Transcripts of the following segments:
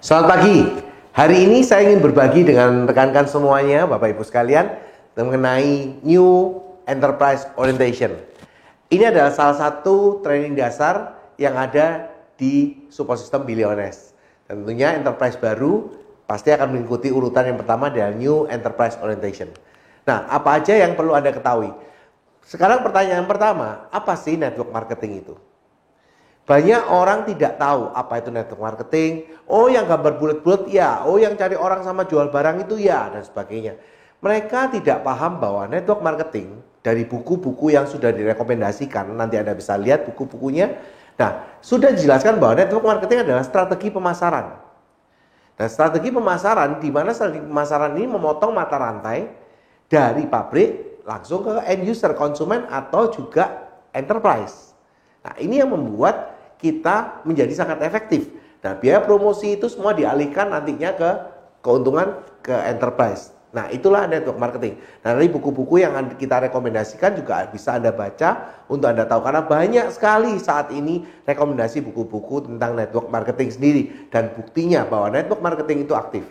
Selamat pagi. Hari ini saya ingin berbagi dengan rekan-rekan semuanya, Bapak Ibu sekalian, mengenai New Enterprise Orientation. Ini adalah salah satu training dasar yang ada di support system Billionaires. Tentunya enterprise baru pasti akan mengikuti urutan yang pertama adalah New Enterprise Orientation. Nah, apa aja yang perlu Anda ketahui? Sekarang pertanyaan pertama, apa sih network marketing itu? Banyak orang tidak tahu apa itu network marketing. Oh, yang gambar bulat-bulat ya, oh yang cari orang sama jual barang itu ya, dan sebagainya. Mereka tidak paham bahwa network marketing dari buku-buku yang sudah direkomendasikan, nanti Anda bisa lihat buku-bukunya. Nah, sudah dijelaskan bahwa network marketing adalah strategi pemasaran. Dan strategi pemasaran, di mana strategi pemasaran ini memotong mata rantai dari pabrik langsung ke end user, konsumen atau juga enterprise. Nah, ini yang membuat kita menjadi sangat efektif. Nah, biaya promosi itu semua dialihkan nantinya ke keuntungan ke enterprise. Nah, itulah network marketing. Nah, dari buku-buku yang kita rekomendasikan juga bisa Anda baca untuk Anda tahu. Karena banyak sekali saat ini rekomendasi buku-buku tentang network marketing sendiri. Dan buktinya bahwa network marketing itu aktif.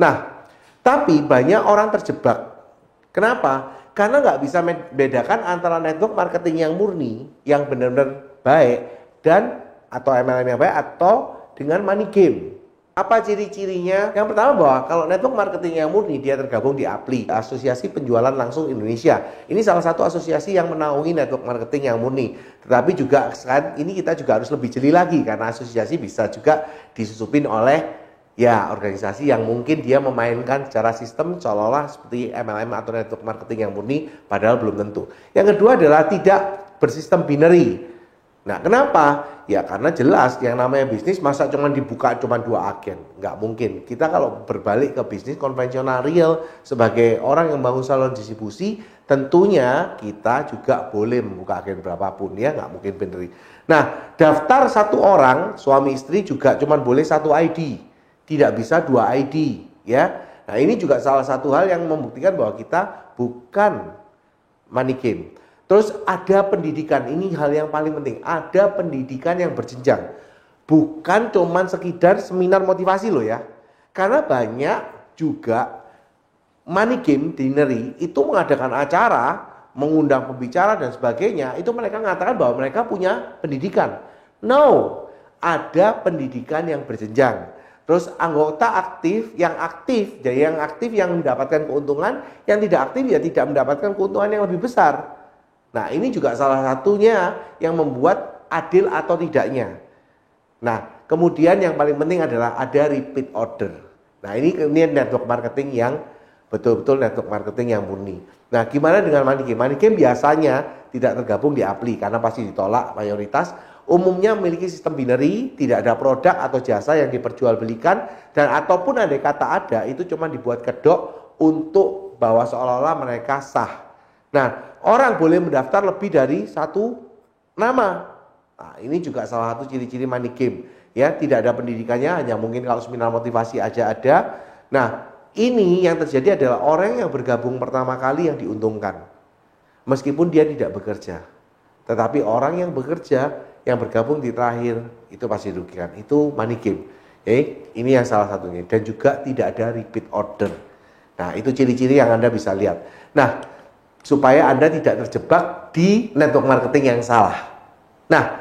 Nah, tapi banyak orang terjebak. Kenapa? Karena nggak bisa membedakan antara network marketing yang murni, yang benar-benar baik, dan atau MLM yang baik, atau dengan money game. Apa ciri-cirinya? Yang pertama bahwa kalau network marketing yang murni, dia tergabung di APLI, Asosiasi Penjualan Langsung Indonesia. Ini salah satu asosiasi yang menaungi network marketing yang murni. Tetapi juga saat ini kita juga harus lebih jeli lagi, karena asosiasi bisa juga disusupin oleh organisasi yang mungkin dia memainkan secara sistem seolah-olah seperti MLM atau network marketing yang murni, padahal belum tentu. Yang kedua adalah tidak bersistem binary. Nah, kenapa? Ya karena jelas yang namanya bisnis masa cuma dibuka cuma 2 agen, nggak mungkin. Kita kalau berbalik ke bisnis konvensional real sebagai orang yang bangun salon distribusi, tentunya kita juga boleh membuka agen berapapun, ya nggak mungkin binary. Nah, daftar satu orang suami istri juga cuma boleh 1 ID. Tidak bisa 2 ID, ya. Nah, ini juga salah satu hal yang membuktikan bahwa kita bukan money game. Terus ada pendidikan, ini hal yang paling penting. Ada pendidikan yang berjenjang. Bukan cuman sekedar seminar motivasi loh ya. Karena banyak juga money game dinnery itu mengadakan acara, mengundang pembicara dan sebagainya. Itu mereka mengatakan bahwa mereka punya pendidikan. No, ada pendidikan yang berjenjang. Terus anggota aktif, jadi yang aktif yang mendapatkan keuntungan, yang tidak aktif ya tidak mendapatkan keuntungan yang lebih besar. Nah, ini juga salah satunya yang membuat adil atau tidaknya. Nah, kemudian yang paling penting adalah ada repeat order. Nah, ini network marketing yang betul-betul network marketing yang murni. Nah, gimana dengan money game? Money game biasanya tidak tergabung di APLI karena pasti ditolak mayoritas. Umumnya memiliki sistem binary, tidak ada produk atau jasa yang diperjualbelikan, dan ataupun andai kata ada, itu cuma dibuat kedok untuk bahwa seolah-olah mereka sah. Nah, orang boleh mendaftar lebih dari 1 nama. Nah, ini juga salah satu ciri-ciri money game. Ya, tidak ada pendidikannya, hanya mungkin kalau seminar motivasi aja ada. Nah, ini yang terjadi adalah orang yang bergabung pertama kali yang diuntungkan. Meskipun dia tidak bekerja. Tetapi orang yang bekerja, yang bergabung di terakhir, itu pasti dirugikan. Itu money game. Ini yang salah satunya. Dan juga tidak ada repeat order. Nah, itu ciri-ciri yang Anda bisa lihat. Nah, supaya Anda tidak terjebak di network marketing yang salah. Nah,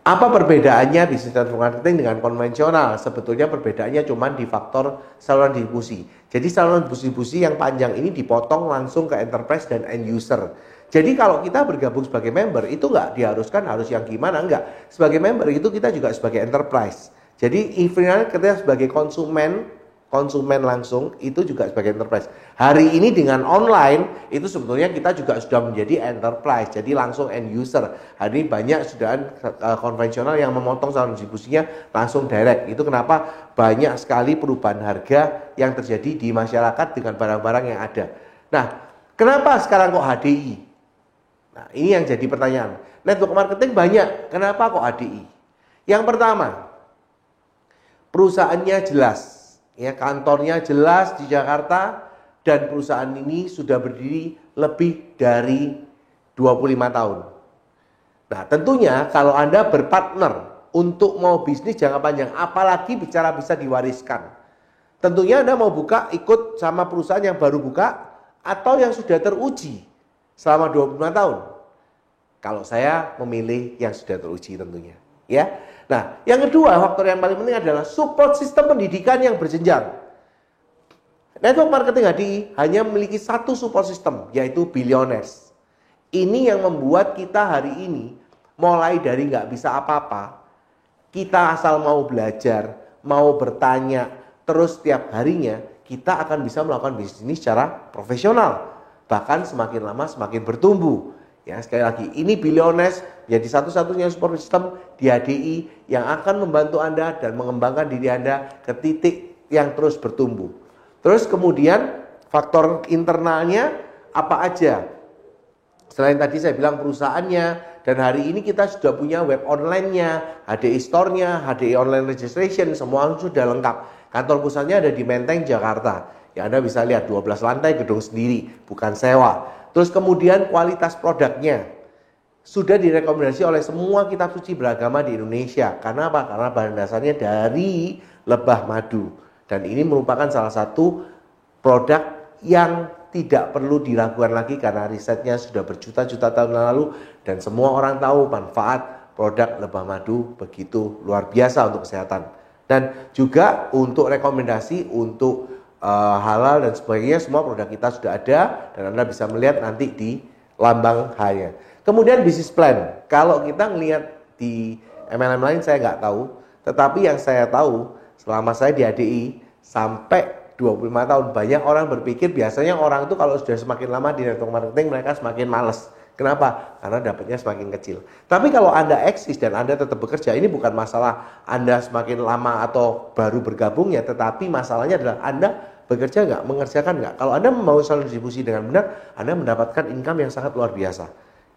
apa perbedaannya bisnis network marketing dengan konvensional? Sebetulnya perbedaannya cuma di faktor saluran distribusi. Jadi saluran distribusi yang panjang ini dipotong langsung ke enterprise dan end user. Jadi kalau kita bergabung sebagai member itu nggak diharuskan harus yang gimana, enggak. Sebagai member itu kita juga sebagai enterprise. Jadi even kita sebagai konsumen langsung itu juga sebagai enterprise. Hari ini dengan online itu sebetulnya kita juga sudah menjadi enterprise, jadi langsung end user. Hari ini banyak sudah konvensional yang memotong saluran distribusinya langsung direct. Itu kenapa banyak sekali perubahan harga yang terjadi di masyarakat dengan barang-barang yang ada. Nah, kenapa sekarang kok HDI? Nah, ini yang jadi pertanyaan. Network marketing banyak, kenapa kok HDI? Yang pertama, perusahaannya jelas. Ya, kantornya jelas di Jakarta dan perusahaan ini sudah berdiri lebih dari 25 tahun. Nah, tentunya kalau Anda berpartner untuk mau bisnis jangka panjang, apalagi bicara bisa diwariskan. Tentunya Anda mau buka ikut sama perusahaan yang baru buka atau yang sudah teruji selama 25 tahun. Kalau saya memilih yang sudah teruji tentunya, ya. Nah, yang kedua, faktor yang paling penting adalah support sistem pendidikan yang berjenjang. Network marketing HDI hanya memiliki satu support system, yaitu Billionaires. Ini yang membuat kita hari ini mulai dari nggak bisa apa-apa, kita asal mau belajar, mau bertanya, terus setiap harinya kita akan bisa melakukan bisnis ini secara profesional. Bahkan semakin lama semakin bertumbuh. Ya, sekali lagi, ini Billionaires jadi satu-satunya support system di HDI yang akan membantu Anda dan mengembangkan diri Anda ke titik yang terus bertumbuh. Terus kemudian faktor internalnya apa aja? Selain tadi saya bilang perusahaannya, dan hari ini kita sudah punya web online-nya, HDI Store-nya, HDI Online Registration, semua sudah lengkap. Kantor pusatnya ada di Menteng, Jakarta. Ya, Anda bisa lihat 12 lantai gedung sendiri, bukan sewa. Terus kemudian kualitas produknya sudah direkomendasi oleh semua kitab suci beragama di Indonesia. Karena apa? Karena bahan dasarnya dari lebah madu. Dan ini merupakan salah satu produk yang tidak perlu diragukan lagi karena risetnya sudah berjuta-juta tahun lalu dan semua orang tahu manfaat produk lebah madu begitu luar biasa untuk kesehatan. Dan juga untuk rekomendasi untuk halal dan sebagainya, semua produk kita sudah ada dan Anda bisa melihat nanti di lambang H-nya. Kemudian bisnis plan, kalau kita melihat di MLM lain saya nggak tahu, tetapi yang saya tahu selama saya di ADI sampai 25 tahun, banyak orang berpikir biasanya orang itu kalau sudah semakin lama di network marketing mereka semakin males. Kenapa? Karena dapatnya semakin kecil. Tapi kalau Anda eksis dan Anda tetap bekerja, ini bukan masalah Anda semakin lama atau baru bergabungnya, tetapi masalahnya adalah Anda bekerja nggak, mengerjakan nggak. Kalau Anda mau saling distribusi dengan benar, Anda mendapatkan income yang sangat luar biasa.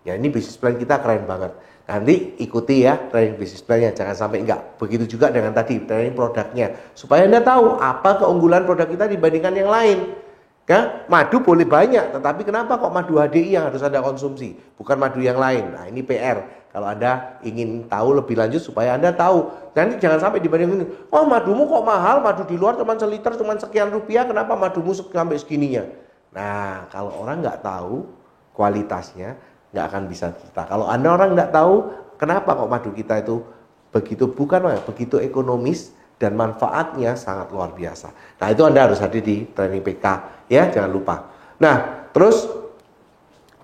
Ya, ini bisnis plan kita keren banget. Nanti ikuti ya training bisnis plannya, jangan sampai enggak. Begitu juga dengan tadi training produknya, supaya Anda tahu apa keunggulan produk kita dibandingkan yang lain. Ya, madu boleh banyak, tetapi kenapa kok madu HDI yang harus Anda konsumsi, bukan madu yang lain? Nah, ini PR. Kalau Anda ingin tahu lebih lanjut supaya Anda tahu. Nanti jangan sampai dibandingin, oh madumu kok mahal, madu di luar cuma seliter, cuma sekian rupiah, kenapa madumu sampai segininya? Nah, kalau orang nggak tahu kualitasnya, nggak akan bisa kita. Kalau Anda orang nggak tahu, kenapa kok madu kita itu begitu, begitu ekonomis, dan manfaatnya sangat luar biasa. Nah, itu Anda harus hadir di training PK, ya, jangan lupa. Nah, terus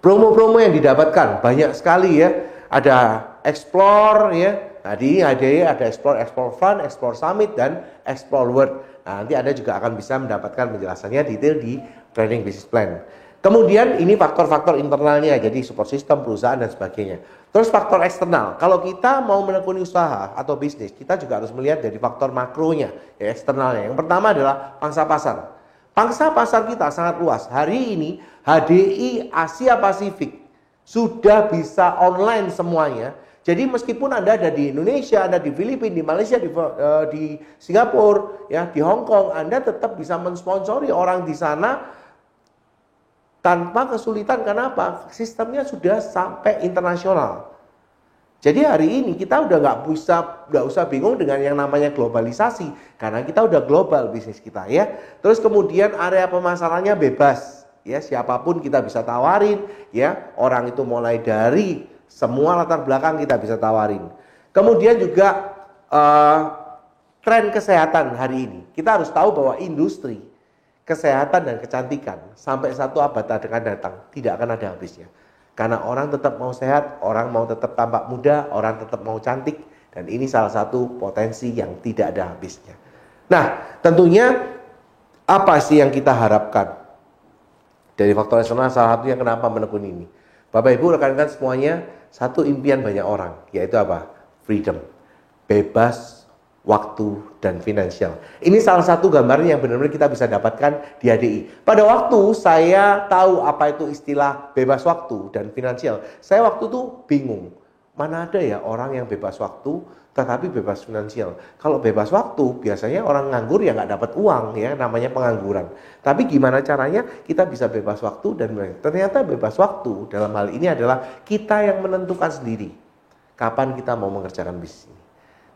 promo-promo yang didapatkan banyak sekali ya. Ada Explore ya. Tadi ada Explore Fun, Explore Summit, dan Explore World. Nah, nanti Anda juga akan bisa mendapatkan penjelasannya detail di training business plan. Kemudian ini faktor-faktor internalnya, jadi support system, perusahaan, dan sebagainya. Terus faktor eksternal, kalau kita mau menekuni usaha atau bisnis, kita juga harus melihat dari faktor makronya, ya, eksternalnya. Yang pertama adalah pangsa pasar. Pangsa pasar kita sangat luas. Hari ini HDI Asia Pasifik sudah bisa online semuanya. Jadi meskipun Anda ada di Indonesia, Anda di Filipina, di Malaysia, di Singapura, ya, di Hong Kong, Anda tetap bisa mensponsori orang di sana tanpa kesulitan. Kenapa? Sistemnya sudah sampai internasional. Jadi hari ini kita udah nggak usah bingung dengan yang namanya globalisasi, karena kita udah global bisnis kita, ya. Terus kemudian area pemasarannya bebas, ya, siapapun kita bisa tawarin, ya. Orang itu mulai dari semua latar belakang kita bisa tawarin. Kemudian juga tren kesehatan hari ini, kita harus tahu bahwa industri kesehatan dan kecantikan sampai 1 abad akan datang tidak akan ada habisnya. Karena orang tetap mau sehat, orang mau tetap tampak muda, orang tetap mau cantik, dan ini salah satu potensi yang tidak ada habisnya. Nah, tentunya apa sih yang kita harapkan dari faktor eksternal? Salah satunya kenapa menekuni ini. Bapak Ibu rekan-rekan semuanya, satu impian banyak orang, yaitu apa? Freedom, bebas waktu dan finansial. Ini salah satu gambarnya yang benar-benar kita bisa dapatkan di HDI. Pada waktu saya tahu apa itu istilah bebas waktu dan finansial, saya waktu itu bingung. Mana ada ya orang yang bebas waktu tetapi bebas finansial. Kalau bebas waktu biasanya orang nganggur ya nggak dapat uang, ya, namanya pengangguran. Tapi gimana caranya kita bisa bebas waktu dan ternyata bebas waktu dalam hal ini adalah kita yang menentukan sendiri kapan kita mau mengerjakan bisnis ini.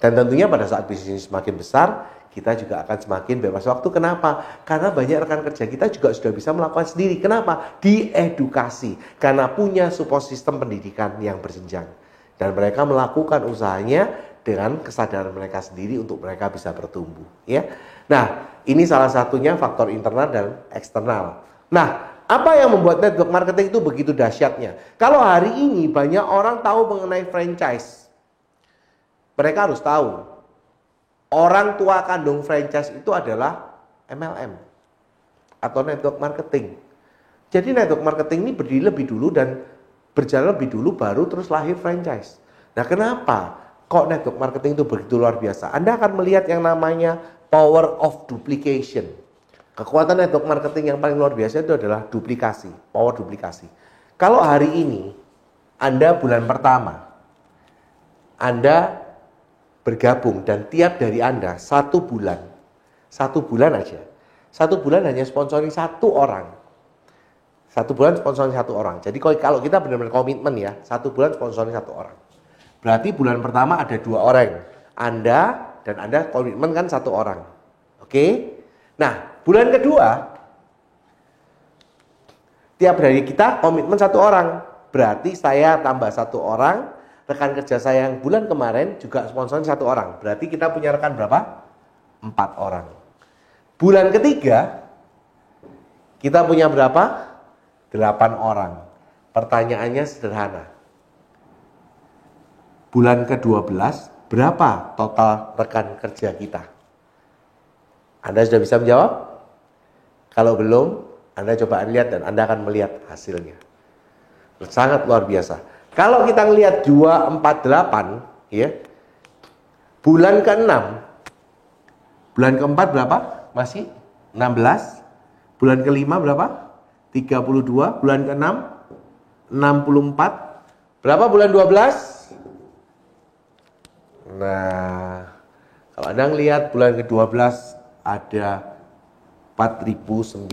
Dan tentunya pada saat bisnis ini semakin besar, kita juga akan semakin bebas waktu. Kenapa? Karena banyak rekan kerja kita juga sudah bisa melakukan sendiri. Kenapa? Diedukasi. Karena punya support sistem pendidikan yang berjenjang. Dan mereka melakukan usahanya dengan kesadaran mereka sendiri untuk mereka bisa bertumbuh. Ya. Nah, ini salah satunya faktor internal dan eksternal. Nah, apa yang membuat network marketing itu begitu dahsyatnya? Kalau hari ini banyak orang tahu mengenai franchise, mereka harus tahu orang tua kandung franchise itu adalah MLM atau network marketing. Jadi network marketing ini berdiri lebih dulu dan berjalan lebih dulu baru terus lahir franchise. Nah, kenapa kok network marketing itu begitu luar biasa? Anda akan melihat yang namanya power of duplication. Kekuatan network marketing yang paling luar biasa itu adalah duplikasi, power duplikasi. Kalau hari ini Anda bulan pertama Anda bergabung dan tiap dari Anda satu bulan aja, satu bulan hanya sponsoring satu orang, satu bulan sponsoring satu orang. Jadi kalau kita benar-benar komitmen ya, satu bulan sponsoring satu orang, berarti bulan pertama ada 2 orang, Anda dan Anda komitmen kan satu orang. Oke? Nah, bulan kedua tiap hari kita komitmen satu orang, berarti saya tambah satu orang. Rekan kerja saya yang bulan kemarin juga sponsorin satu orang. Berarti kita punya rekan berapa? 4 orang. Bulan ketiga kita punya berapa? 8 orang. Pertanyaannya sederhana. Bulan ke-12 berapa total rekan kerja kita? Anda sudah bisa menjawab? Kalau belum, Anda coba lihat dan Anda akan melihat hasilnya. Sangat luar biasa. Kalau kita lihat 248 ya. Bulan ke-6. Bulan ke-4 berapa? Masih 16. Bulan ke-5 berapa? 32. Bulan ke-6 64. Berapa bulan 12? Nah, kalau Anda lihat bulan ke-12 ada 4096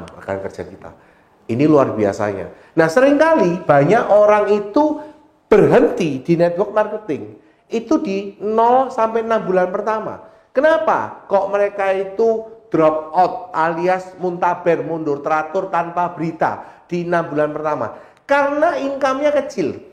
rekan kerja kita. Ini luar biasanya. Nah, seringkali banyak orang itu berhenti di network marketing itu di 0 sampai 6 bulan pertama. Kenapa? Kok mereka itu drop out alias muntaber, mundur teratur tanpa berita di 6 bulan pertama? Karena income-nya kecil.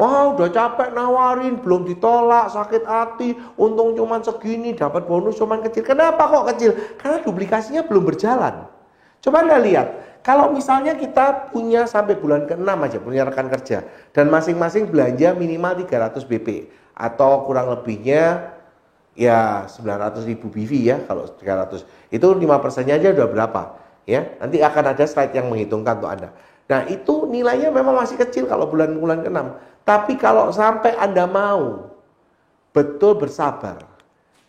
Wah, udah capek nawarin, belum ditolak, sakit hati, untung cuman segini, dapat bonus cuman kecil. Kenapa kok kecil? Karena duplikasinya belum berjalan. Coba Anda lihat, kalau misalnya kita punya sampai bulan ke-6 aja, punya rekan kerja, dan masing-masing belanja minimal 300 BP, atau kurang lebihnya ya 900.000 BV ya, kalau 300. Itu 5%-nya aja udah berapa? Ya, nanti akan ada slide yang menghitungkan untuk Anda. Nah, itu nilainya memang masih kecil kalau bulan-bulan ke-6. Tapi kalau sampai Anda mau betul bersabar,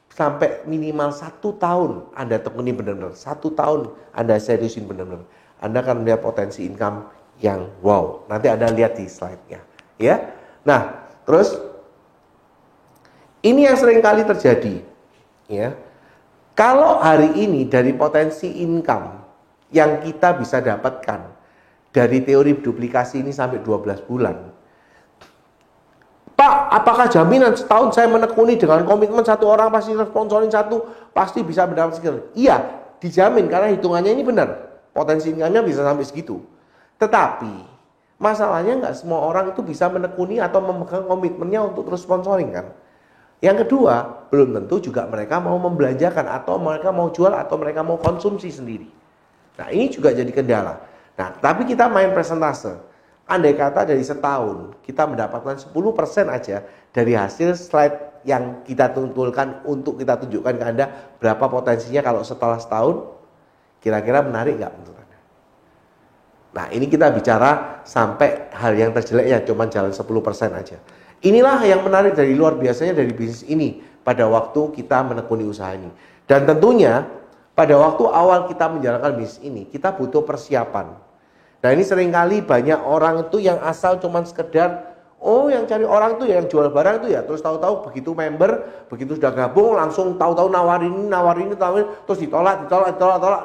sampai minimal 1 tahun Anda tekuni benar-benar, 1 tahun Anda seriusin benar-benar, Anda akan melihat potensi income yang wow. Nanti Anda lihat di slide-nya, ya. Nah, terus ini yang sering kali terjadi, ya. Kalau hari ini dari potensi income yang kita bisa dapatkan dari teori duplikasi ini sampai 12 bulan. Pak, apakah jaminan setahun saya menekuni dengan komitmen satu orang pasti sponsoring satu, pasti bisa mendapat sekian? Iya, dijamin karena hitungannya ini benar. Potensi income-nya bisa sampai segitu. Tetapi, masalahnya nggak semua orang itu bisa menekuni atau memegang komitmennya untuk terus sponsoring kan. Yang kedua, belum tentu juga mereka mau membelanjakan atau mereka mau jual atau mereka mau konsumsi sendiri. Nah, ini juga jadi kendala. Nah, tapi kita main persentase. Andai kata dari setahun kita mendapatkan 10% aja dari hasil slide yang kita tuntulkan untuk kita tunjukkan ke Anda berapa potensinya kalau setelah setahun, kira-kira menarik nggak menurut Anda? Nah, ini kita bicara sampai hal yang terjelek ya cuma jalan 10% aja. Inilah yang menarik dari luar biasanya dari bisnis ini pada waktu kita menekuni usaha ini. Dan tentunya pada waktu awal kita menjalankan bisnis ini kita butuh persiapan. Nah, ini seringkali banyak orang itu yang asal cuman sekedar yang cari orang tuh yang jual barang itu ya, terus tahu-tahu begitu member, begitu sudah gabung langsung tahu-tahu nawarin, terus ditolak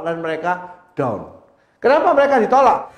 dan mereka down. Kenapa mereka ditolak?